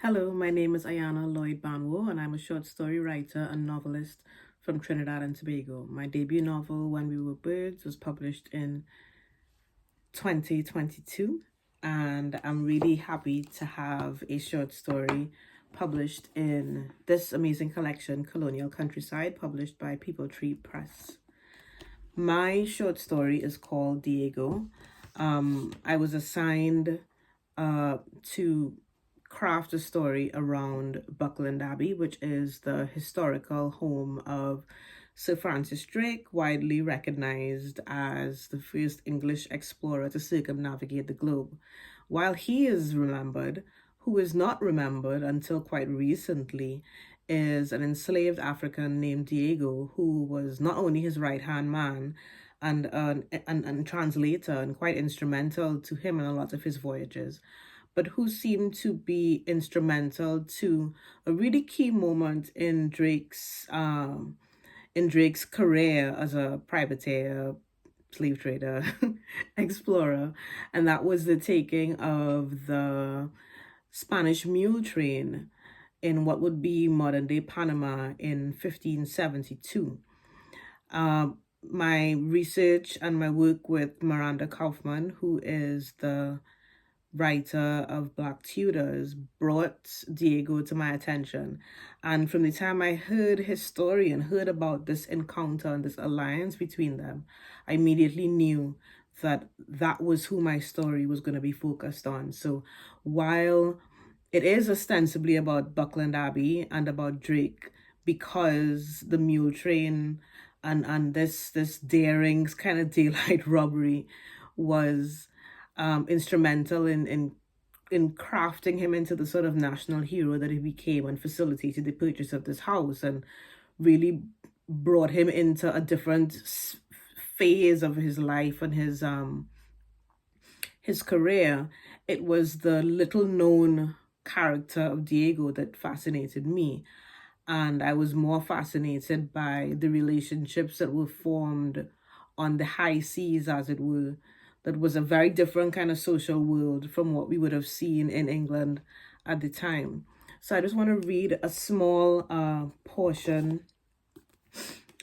Hello, my name is Ayanna Lloyd Banwo, and I'm a short story writer and novelist from Trinidad and Tobago. My debut novel, When We Were Birds, was published in 2022, and I'm really happy to have a short story published in this amazing collection, Colonial Countryside, published by People Tree Press. My short story is called Diego. I was assigned to craft a story around Buckland Abbey, which is the historical home of Sir Francis Drake, widely recognized as the first English explorer to circumnavigate the globe. While he is remembered, who is not remembered until quite recently is an enslaved African named Diego, who was not only his right-hand man and translator and quite instrumental to him in a lot of his voyages, but who seemed to be instrumental to a really key moment in Drake's career as a privateer, slave trader, explorer, and that was the taking of the Spanish mule train in what would be modern-day Panama in 1572. My research and my work with Miranda Kaufman, who is the writer of Black Tudors, brought Diego to my attention. And from the time I heard his story and heard about this encounter and this alliance between them, I immediately knew that that was who my story was going to be focused on. So while it is ostensibly about Buckland Abbey and about Drake, because the mule train and this daring kind of daylight robbery was instrumental in crafting him into the sort of national hero that he became and facilitated the purchase of this house and really brought him into a different phase of his life and his career. It was the little known character of Diego that fascinated me, and I was more fascinated by the relationships that were formed on the high seas, as it were. That was a very different kind of social world from what we would have seen in England at the time. So I just want to read a small portion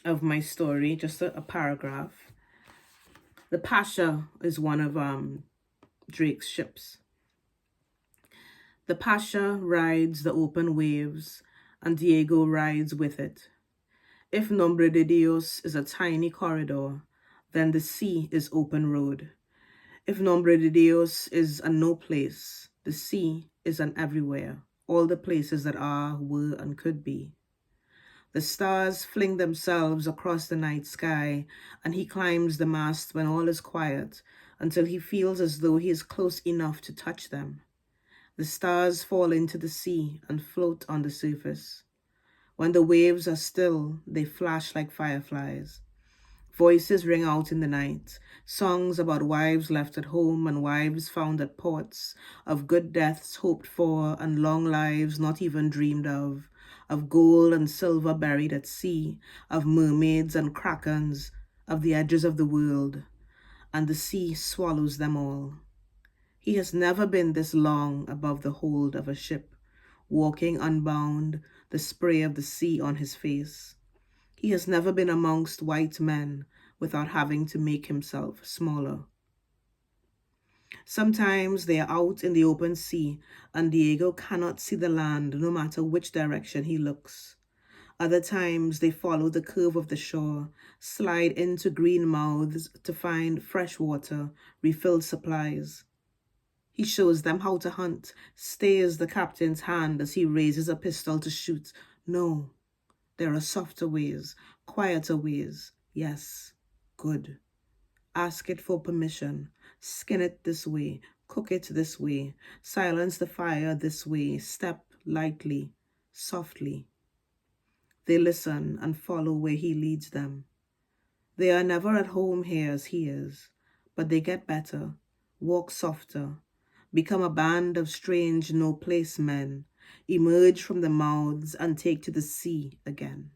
of my story, just a paragraph. The Pasha is one of Drake's ships. The Pasha rides the open waves, and Diego rides with it. If Nombre de Dios is a tiny corridor, then the sea is open road. If Nombre de Dios is a no place, the sea is an everywhere, all the places that are, were, and could be. The stars fling themselves across the night sky, and he climbs the mast when all is quiet, until he feels as though he is close enough to touch them. The stars fall into the sea and float on the surface. When the waves are still, they flash like fireflies. Voices ring out in the night, songs about wives left at home and wives found at ports, of good deaths hoped for and long lives not even dreamed of gold and silver buried at sea, of mermaids and krakens, of the edges of the world, and the sea swallows them all. He has never been this long above the hold of a ship, walking unbound, the spray of the sea on his face. He has never been amongst white men without having to make himself smaller. Sometimes they are out in the open sea, and Diego cannot see the land no matter which direction he looks. Other times they follow the curve of the shore, slide into green mouths to find fresh water, refill supplies. He shows them how to hunt, stays the captain's hand as he raises a pistol to shoot. No. There are softer ways, quieter ways. Yes, good. Ask it for permission. Skin it this way. Cook it this way. Silence the fire this way. Step lightly, softly. They listen and follow where he leads them. They are never at home here as he is, but they get better, walk softer, become a band of strange no-place men, emerge from the mouths and take to the sea again.